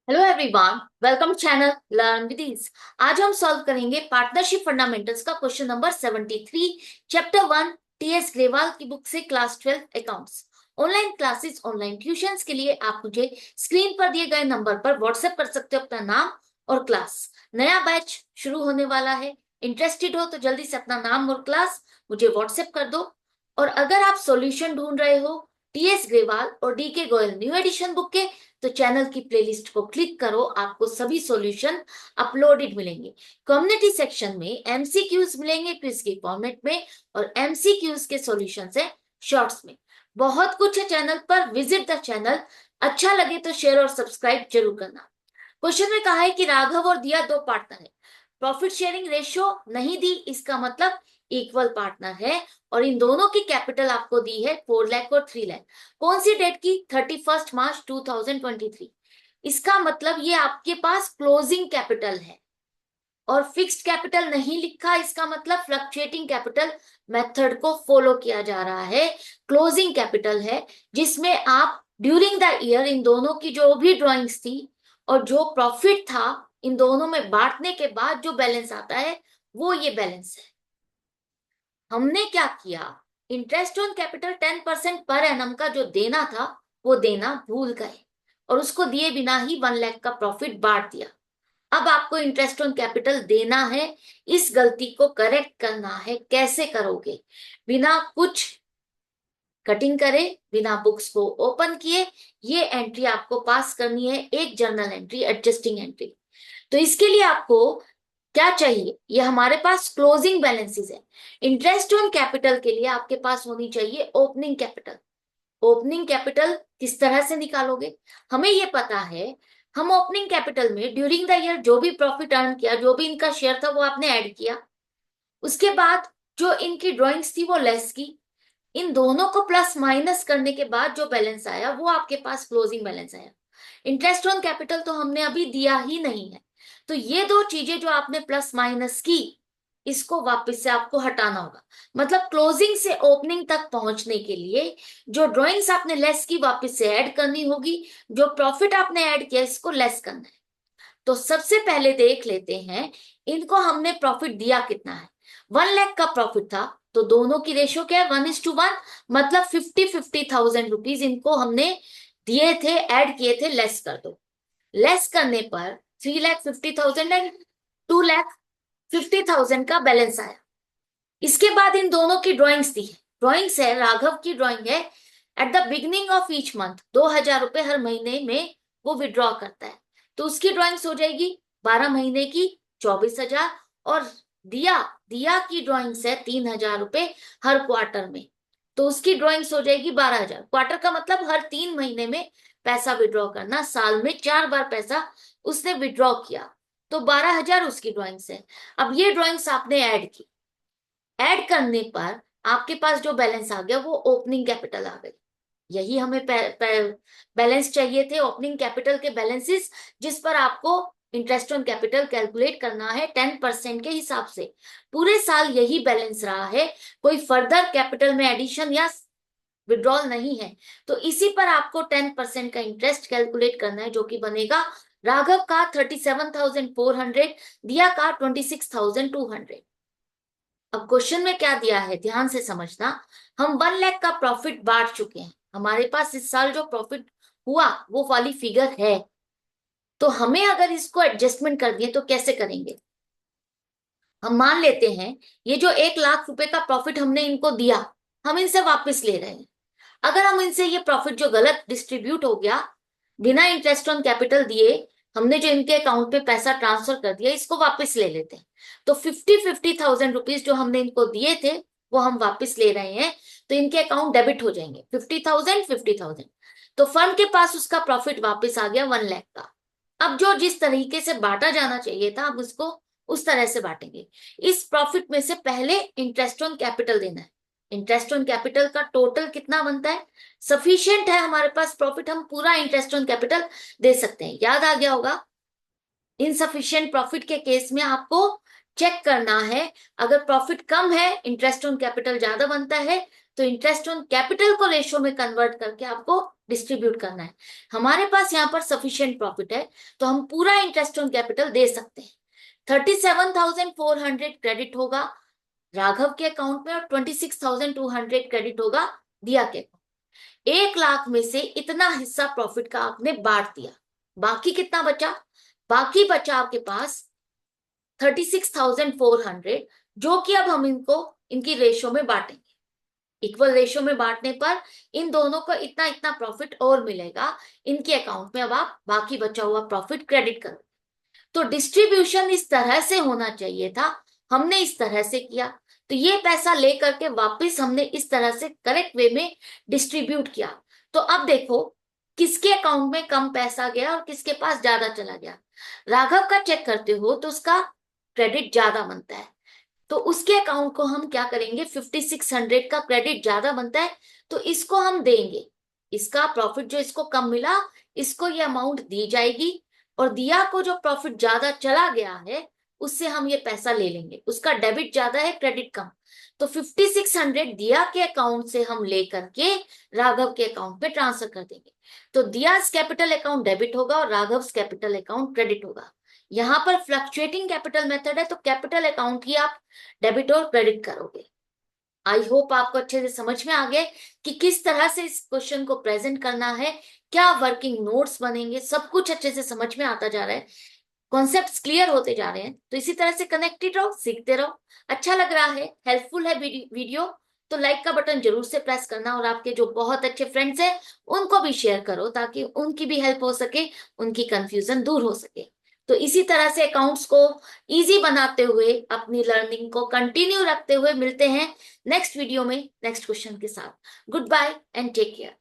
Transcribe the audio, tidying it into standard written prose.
Hello everyone, welcome channel learn with ease. आज हम solve करेंगे पार्टनरशिप फंडामेंटल्स का question number 73, chapter 1, TS Grewal की बुक से, class 12 accounts. Online classes, online tuitions के लिए आप मुझे स्क्रीन पर दिए गए नंबर पर व्हाट्सएप कर सकते हो अपना नाम और क्लास। नया बैच शुरू होने वाला है। इंटरेस्टेड हो तो जल्दी से अपना नाम और क्लास मुझे व्हाट्सएप कर दो। और अगर आप सॉल्यूशन ढूंढ रहे हो टीएस ग्रेवाल और डी के गोयल न्यू एडिशन बुक के, तो चैनल की प्लेलिस्ट को क्लिक करो, आपको सभी सॉल्यूशन अपलोडेड मिलेंगे। कम्युनिटी सेक्शन में एमसीक्यूज मिलेंगे क्विज के फॉर्मेट में, और एमसीक्यूज के सॉल्यूशन है शॉर्ट्स में। बहुत कुछ है चैनल पर, विजिट द चैनल। अच्छा लगे तो शेयर और सब्सक्राइब जरूर करना। क्वेश्चन में कहा है कि राघव और दिया दो पार्टनर है, प्रॉफिट शेयरिंग रेशियो नहीं दी, इसका मतलब इक्वल पार्टनर है। और इन दोनों की कैपिटल आपको दी है 4 लाख और 3 लाख। कौन सी डेट की? 31 मार्च 2023। इसका मतलब ये आपके पास क्लोजिंग कैपिटल है और फिक्स्ड कैपिटल नहीं लिखा, इसका मतलब फ्लक्चुएटिंग कैपिटल मेथड को फॉलो किया जा रहा है। क्लोजिंग कैपिटल है जिसमें आप ड्यूरिंग द ईयर इन दोनों की जो भी ड्राइंग्स थी और जो प्रॉफिट था, इन दोनों में बांटने के बाद जो बैलेंस आता है वो ये बैलेंस है। हमने क्या किया, interest on capital 10% per annum का जो देना था वो देना भूल गए और उसको दिए बिना ही 1 लाख का प्रॉफिट बांट दिया। अब आपको इंटरेस्ट ऑन कैपिटल देना है, इस गलती को करेक्ट करना है। कैसे करोगे? बिना कुछ कटिंग करे, बिना बुक्स को ओपन किए, ये एंट्री आपको पास करनी है, एक जर्नल एंट्री, एडजस्टिंग एंट्री। तो इसके लिए आपको क्या चाहिए? ये हमारे पास क्लोजिंग बैलेंसेस है। इंटरेस्ट ऑन कैपिटल के लिए आपके पास होनी चाहिए ओपनिंग कैपिटल। ओपनिंग कैपिटल किस तरह से निकालोगे? हमें ये पता है, हम ओपनिंग कैपिटल में ड्यूरिंग द ईयर जो भी प्रॉफिट अर्न किया, जो भी इनका शेयर था वो आपने ऐड किया। उसके बाद जो इनकी ड्राइंग्स थी वो लेस की। इन दोनों को प्लस माइनस करने के बाद जो बैलेंस आया वो आपके पास क्लोजिंग बैलेंस आया। इंटरेस्ट ऑन कैपिटल तो हमने अभी दिया ही नहीं है, तो ये दो चीजें जो आपने प्लस माइनस की, इसको वापस से आपको हटाना होगा। मतलब क्लोजिंग से ओपनिंग तक पहुंचने के लिए जो ड्राइंग्स आपने लेस की वापस से ऐड करनी होगी, जो प्रॉफिट आपने ऐड किया इसको लेस करना है। तो सबसे पहले देख लेते हैं, इनको हमने प्रॉफिट दिया कितना है। 1 लाख का प्रॉफिट था, तो दोनों की रेशियो क्या है? 1:1। मतलब 50,000 रुपीज इनको हमने दिए थे, ऐड किए थे, लेस कर दो। लेस करने पर 3,50,000 एंड 2,50,000 का बैलेंस आया। इसके बाद इन दोनों की ड्राइंग्स दी है। ड्राइंग्स है, राघव की ड्राइंग है, at the beginning of each month 2,000 रुपए हर महीने में वो विड्रॉ करता है। तो उसकी ड्राइंग्स हो जाएगी 12 महीने की 24,000। और दिया दिया की ड्राइंग्स है 3,000 रुपए हर क्वार्टर में, तो उसकी ड्राइंग्स हो जाएगी 12,000। क्वार्टर का मतलब हर 3 महीने में पैसा विड्रॉ करना, साल में 4 बार पैसा उसने विड्रॉ किया, तो 12,000 उसकी ड्राइंग्स है। अब ये ड्राइंग्स आपने ऐड की, ऐड करने पर आपके पास जो बैलेंस आ गया वो ओपनिंग कैपिटल आ गई। यही हमें बैलेंस चाहिए थे, ओपनिंग कैपिटल के बैलेंसेस, जिस पर आपको इंटरेस्ट ऑन कैपिटल कैलकुलेट करना है 10% के हिसाब से। पूरे साल यही बैलेंस रहा है, कोई फर्दर कैपिटल में एडिशन या विड्रॉल नहीं है। तो इसी पर आपको 10% का इंटरेस्ट कैलकुलेट करना है, जो कि बनेगा राघव का 37,400, दिया का 26,200। अब क्वेश्चन में क्या दिया है ध्यान से समझना। हम 1 लाख का प्रॉफिट बांट चुके हैं, हमारे पास इस साल जो प्रॉफिट हुआ वो वाली फिगर है। तो हमें अगर इसको एडजस्टमेंट कर दिए तो कैसे करेंगे? हम मान लेते हैं ये जो 1 लाख रुपए का प्रॉफिट हमने इनको दिया, हम इनसे वापस ले रहे हैं। अगर हम इनसे ये प्रॉफिट जो गलत डिस्ट्रीब्यूट हो गया, बिना इंटरेस्ट ऑन कैपिटल दिए हमने जो इनके अकाउंट पे पैसा ट्रांसफर कर दिया, इसको वापस ले लेते हैं। तो 50,000 रुपीज जो हमने इनको दिए थे वो हम वापस ले रहे हैं, तो इनके अकाउंट डेबिट हो जाएंगे 50,000 50,000। तो फर्म के पास उसका प्रॉफिट वापस आ गया 1 लाख का। अब जो जिस तरीके से बांटा जाना चाहिए था, अब उसको उस तरह से बांटेंगे। इस प्रॉफिट में से पहले इंटरेस्ट ऑन कैपिटल देना है। इंटरेस्ट ऑन कैपिटल का टोटल कितना बनता है? सफिशियंट है हमारे पास प्रॉफिट, हम पूरा इंटरेस्ट ऑन कैपिटल दे सकते हैं। याद आ गया होगा, इनसफिशियंट प्रॉफिट के केस में आपको चेक करना है, अगर प्रॉफिट कम है, इंटरेस्ट ऑन कैपिटल ज्यादा बनता है, तो इंटरेस्ट ऑन कैपिटल को रेशियो में कन्वर्ट करके आपको डिस्ट्रीब्यूट करना है। हमारे पास यहाँ पर सफिशिएंट प्रॉफिट है तो हम पूरा इंटरेस्ट ऑन कैपिटल दे सकते हैं। 37,400 क्रेडिट होगा राघव के अकाउंट में और 26,200 क्रेडिट होगा दिया के अकाउंट। 1 लाख में से इतना हिस्सा प्रॉफिट का आपने बांट दिया, बाकी कितना बचा? बाकी बचा आपके पास 36,400, जो कि अब हम इनको इनकी रेशो में बांटेंगे। इक्वल रेशो में बांटने पर इन दोनों को इतना इतना प्रॉफिट और मिलेगा इनके अकाउंट में। अब आप बाकी बचा हुआ प्रॉफिट क्रेडिट करो। तो डिस्ट्रीब्यूशन इस तरह से होना चाहिए था, हमने इस तरह से किया। तो ये पैसा लेकर के वापस हमने इस तरह से करेक्ट वे में डिस्ट्रीब्यूट किया। तो अब देखो किसके अकाउंट में कम पैसा गया और किसके पास ज्यादा चला गया। राघव का चेक करते हो तो उसका क्रेडिट ज्यादा बनता है, तो उसके अकाउंट को हम क्या करेंगे, 5600 का क्रेडिट ज्यादा बनता है तो इसको हम देंगे। इसका प्रॉफिट जो इसको कम मिला इसको ये अमाउंट दी जाएगी, और दिया को जो प्रॉफिट ज्यादा चला गया है उससे हम ये पैसा ले लेंगे। उसका डेबिट ज्यादा है क्रेडिट कम, तो 5600 दिया के अकाउंट से हम लेकर के राघव के अकाउंट में ट्रांसफर कर देंगे। तो दिया कैपिटल अकाउंट डेबिट होगा और राघव कैपिटल अकाउंट क्रेडिट होगा। यहां पर फ्लक्चुएटिंग कैपिटल मेथड है तो कैपिटल अकाउंट ही आप डेबिट और क्रेडिट करोगे। आई होप आपको अच्छे से समझ में आ गया कि किस तरह से इस क्वेश्चन को प्रेजेंट करना है, क्या वर्किंग नोट्स बनेंगे, सब कुछ अच्छे से समझ में आता जा रहा है, कॉन्सेप्ट्स क्लियर होते जा रहे हैं। तो इसी तरह से कनेक्टेड रहो, सीखते रहो। अच्छा लग रहा है, हेल्पफुल है वीडियो, तो लाइक का बटन जरूर से प्रेस करना, और आपके जो बहुत अच्छे फ्रेंड्स हैं उनको भी शेयर करो ताकि उनकी भी हेल्प हो सके, उनकी कंफ्यूजन दूर हो सके। तो इसी तरह से अकाउंट्स को इजी बनाते हुए अपनी लर्निंग को कंटिन्यू रखते हुए मिलते हैं नेक्स्ट वीडियो में नेक्स्ट क्वेश्चन के साथ। Good bye and take care.